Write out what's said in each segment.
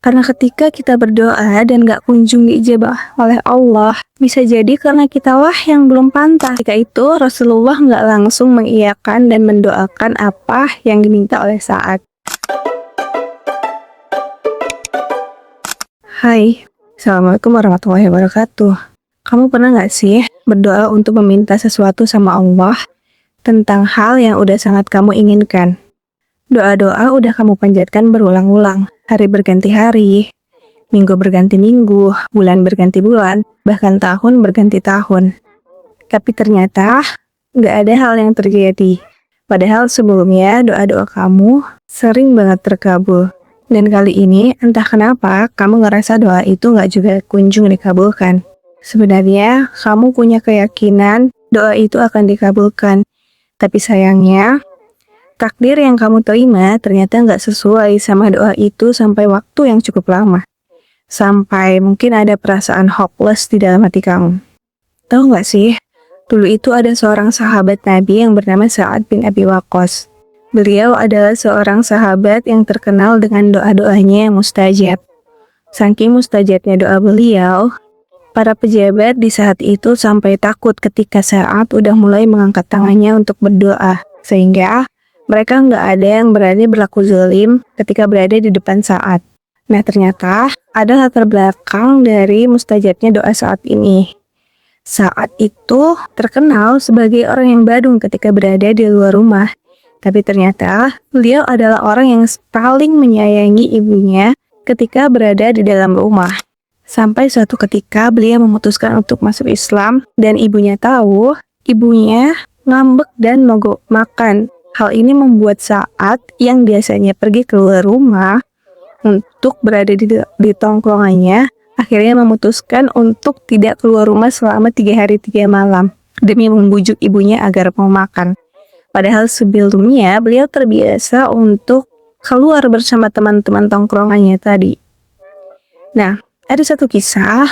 Karena ketika kita berdoa dan gak kunjung diijabah oleh Allah, bisa jadi karena kitalah yang belum pantas. Ketika itu Rasulullah gak langsung mengiyakan dan mendoakan apa yang diminta oleh Sa'ad. Hai, Assalamualaikum warahmatullahi wabarakatuh. Kamu pernah gak sih berdoa untuk meminta sesuatu sama Allah tentang hal yang udah sangat kamu inginkan? Doa-doa udah kamu panjatkan berulang-ulang, hari berganti hari, minggu berganti minggu, bulan berganti bulan, bahkan tahun berganti tahun. Tapi ternyata nggak ada hal yang terjadi. Padahal sebelumnya doa-doa kamu sering banget terkabul. Dan kali ini entah kenapa kamu ngerasa doa itu nggak juga kunjung dikabulkan. Sebenarnya kamu punya keyakinan doa itu akan dikabulkan. Tapi sayangnya, takdir yang kamu terima ternyata nggak sesuai sama doa itu sampai waktu yang cukup lama. Sampai mungkin ada perasaan hopeless di dalam hati kamu. Tahu nggak sih, dulu itu ada seorang sahabat Nabi yang bernama Sa'ad bin Abi Waqqas. Beliau adalah seorang sahabat yang terkenal dengan doa-doanya yang mustajab. Saking mustajabnya doa beliau, para pejabat di saat itu sampai takut ketika Sa'ad udah mulai mengangkat tangannya untuk berdoa. Sehingga mereka nggak ada yang berani berlaku zalim ketika berada di depan Sa'ad. Nah ternyata ada latar belakang dari mustajabnya doa Sa'ad ini. Sa'ad itu terkenal sebagai orang yang badung ketika berada di luar rumah. Tapi ternyata beliau adalah orang yang paling menyayangi ibunya ketika berada di dalam rumah. Sampai suatu ketika beliau memutuskan untuk masuk Islam dan ibunya tahu, ibunya ngambek dan mogok makan. Hal ini membuat Sa'ad yang biasanya pergi keluar rumah untuk berada di tongkrongannya, akhirnya memutuskan untuk tidak keluar rumah selama 3 hari 3 malam demi membujuk ibunya agar mau makan. Padahal sebelumnya beliau terbiasa untuk keluar bersama teman-teman tongkrongannya tadi. Nah, ada satu kisah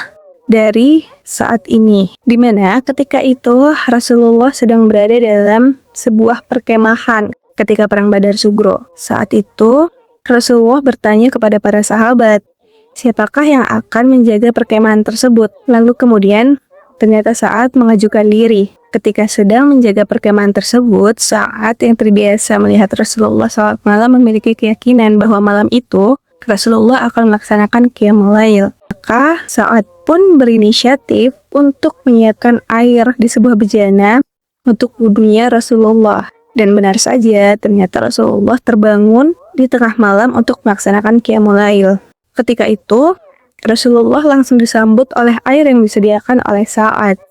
dari saat ini, di mana ketika itu Rasulullah sedang berada dalam sebuah perkemahan ketika perang Badar Sugro. Saat itu Rasulullah bertanya kepada para sahabat, siapakah yang akan menjaga perkemahan tersebut? Lalu kemudian ternyata Sa'ad mengajukan diri. Ketika sedang menjaga perkemahan tersebut, Sa'ad yang terbiasa melihat Rasulullah SAW memiliki keyakinan bahwa malam itu Rasulullah akan melaksanakan qiyamul lail. Maka Sa'ad pun berinisiatif untuk menyiapkan air di sebuah bejana untuk wudunya Rasulullah. Dan benar saja, ternyata Rasulullah terbangun di tengah malam untuk melaksanakan qiyamul lail. Ketika itu, Rasulullah langsung disambut oleh air yang disediakan oleh Sa'ad.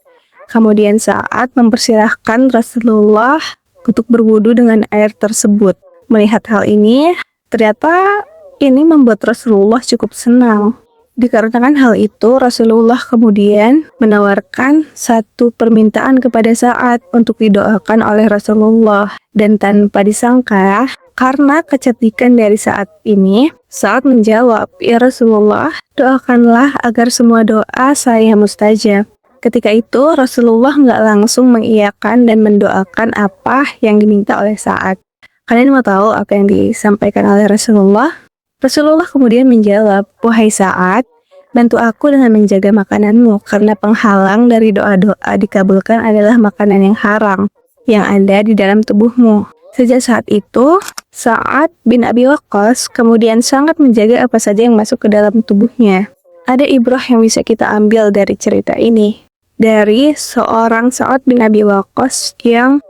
Kemudian Sa'ad mempersilahkan Rasulullah untuk berwudu dengan air tersebut. Melihat hal ini, ternyata ini membuat Rasulullah cukup senang. Dikarenakan hal itu, Rasulullah kemudian menawarkan satu permintaan kepada Sa'ad untuk didoakan oleh Rasulullah. Dan tanpa disangka, karena kecerdikan dari Sa'ad ini, Sa'ad menjawab, "Ya Rasulullah, doakanlah agar semua doa saya mustajab." Ketika itu, Rasulullah nggak langsung mengiyakan dan mendoakan apa yang diminta oleh Sa'ad. Kalian mau tahu apa yang disampaikan oleh Rasulullah? Rasulullah kemudian menjawab, "Wahai Sa'ad, bantu aku dengan menjaga makananmu, karena penghalang dari doa-doa dikabulkan adalah makanan yang haram yang ada di dalam tubuhmu." Sejak saat itu, Sa'ad bin Abi Waqqas kemudian sangat menjaga apa saja yang masuk ke dalam tubuhnya. Ada ibrah yang bisa kita ambil dari cerita ini. Dari seorang Sa'ad bin Abi Waqqas yang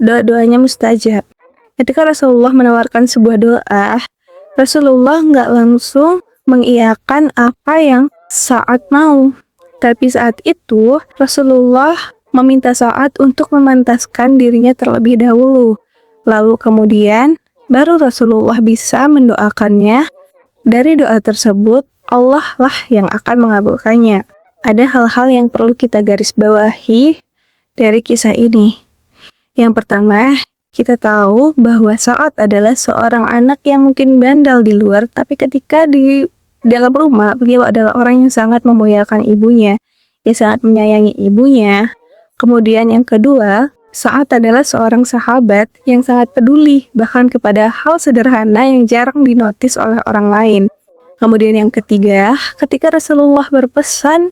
doa-doanya mustajab. Ketika Rasulullah menawarkan sebuah doa, Rasulullah nggak langsung mengiyakan apa yang Sa'ad mau. Tapi saat itu, Rasulullah meminta Sa'ad untuk memantaskan dirinya terlebih dahulu. Lalu kemudian, baru Rasulullah bisa mendoakannya. Dari doa tersebut, Allah lah yang akan mengabulkannya. Ada hal-hal yang perlu kita garis bawahi dari kisah ini. Yang pertama, kita tahu bahwa Sa'ad adalah seorang anak yang mungkin bandel di luar, tapi ketika di dalam rumah, beliau adalah orang yang sangat memuliakan ibunya, yang sangat menyayangi ibunya. Kemudian yang kedua, Sa'ad adalah seorang sahabat yang sangat peduli, bahkan kepada hal sederhana yang jarang dinotis oleh orang lain. Kemudian yang ketiga, ketika Rasulullah berpesan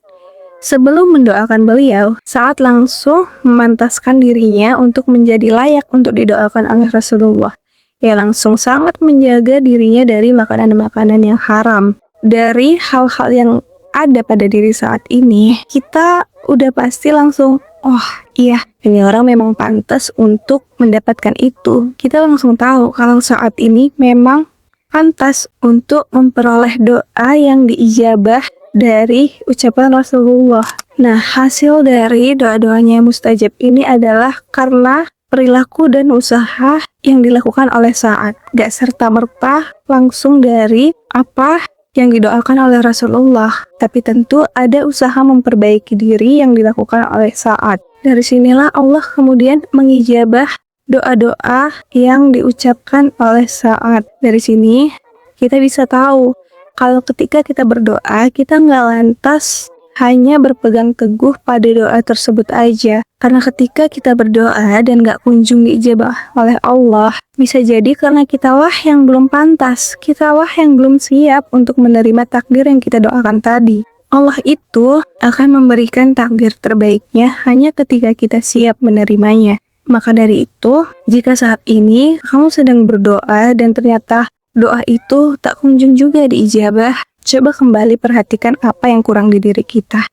sebelum mendoakan beliau, saat langsung memantaskan dirinya untuk menjadi layak untuk didoakan oleh Rasulullah. Ya langsung sangat menjaga dirinya dari makanan-makanan yang haram. Dari hal-hal yang ada pada diri saat ini, kita udah pasti langsung, oh iya, ini orang memang pantas untuk mendapatkan itu. Kita langsung tahu kalau saat ini memang pantas untuk memperoleh doa yang diijabah dari ucapan Rasulullah. Nah, hasil dari doa-doanya yang mustajab ini adalah karena perilaku dan usaha yang dilakukan oleh Sa'ad. Gak serta-merta langsung dari apa yang didoakan oleh Rasulullah, tapi tentu ada usaha memperbaiki diri yang dilakukan oleh Sa'ad. Dari sinilah Allah kemudian mengijabah doa-doa yang diucapkan oleh Sa'ad. Dari sini kita bisa tahu kalau ketika kita berdoa, kita nggak lantas hanya berpegang teguh pada doa tersebut aja. Karena ketika kita berdoa dan nggak kunjung diijabah oleh Allah, bisa jadi karena kitalah yang belum pantas, kitalah yang belum siap untuk menerima takdir yang kita doakan tadi. Allah itu akan memberikan takdir terbaiknya hanya ketika kita siap menerimanya. Maka dari itu, jika saat ini kamu sedang berdoa dan ternyata doa itu tak kunjung juga diijabah, coba kembali perhatikan apa yang kurang di diri kita.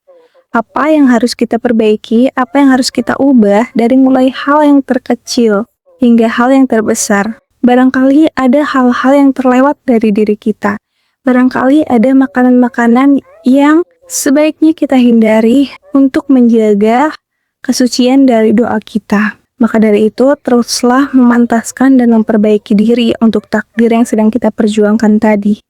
Apa yang harus kita perbaiki, apa yang harus kita ubah dari mulai hal yang terkecil hingga hal yang terbesar. Barangkali ada hal-hal yang terlewat dari diri kita. Barangkali ada makanan-makanan yang sebaiknya kita hindari untuk menjaga kesucian dari doa kita. Maka dari itu, teruslah memantaskan dan memperbaiki diri untuk takdir yang sedang kita perjuangkan tadi.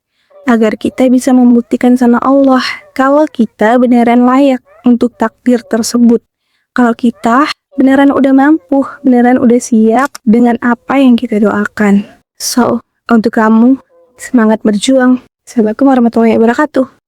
Agar kita bisa membuktikan sama Allah kalau kita beneran layak untuk takdir tersebut. Kalau kita beneran udah mampu, beneran udah siap dengan apa yang kita doakan. So, untuk kamu, semangat berjuang. Assalamualaikum warahmatullahi wabarakatuh.